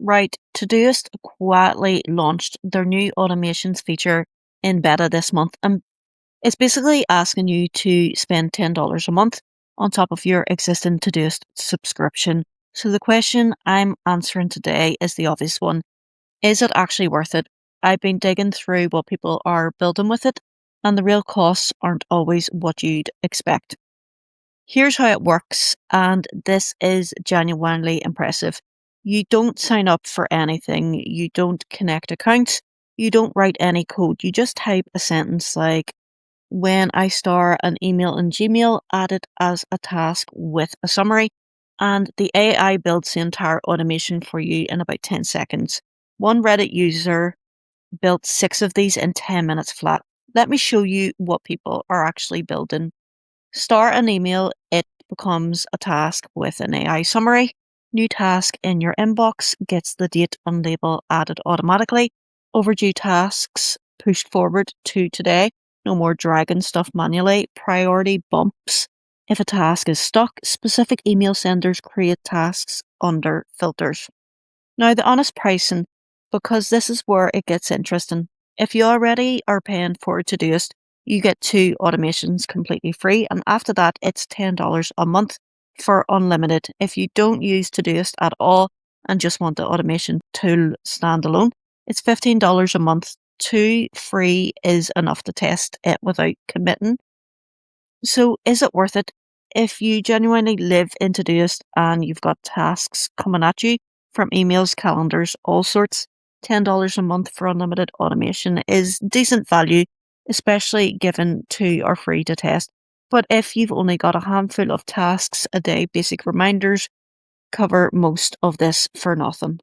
Right, Todoist quietly launched their new automations feature in beta this month, and it's basically asking you to spend $10 a month on top of your existing Todoist subscription. So the question I'm answering today is the obvious one. Is it actually worth it? I've been digging through what people are building with it, and the real costs aren't always what you'd expect. Here's how it works, and this is genuinely impressive. You don't sign up for anything, you don't connect accounts, you don't write any code. You just type a sentence like, when I star an email in Gmail, add it as a task with a summary, and the AI builds the entire automation for you in about 10 seconds. One Reddit user built 6 of these in 10 minutes flat. Let me show you what people are actually building. Start an email, it becomes a task with an AI summary. New task in your inbox gets the date and label added automatically. Overdue tasks pushed forward to today. No more dragging stuff manually. Priority bumps. If a task is stuck, specific email senders create tasks under filters. Now, the honest pricing, because this is where it gets interesting. If you already are paying for Todoist, you get 2 automations completely free, and after that, it's $10 a month for unlimited. If you don't use Todoist at all and just want the automation tool standalone, it's $15 a month. 2 free is enough to test it without committing. So, is it worth it? If you genuinely live in Todoist and you've got tasks coming at you from emails, calendars, all sorts, $10 a month for unlimited automation is decent value, especially given 2 are free to test. But if you've only got a handful of tasks a day, basic reminders cover most of this for nothing.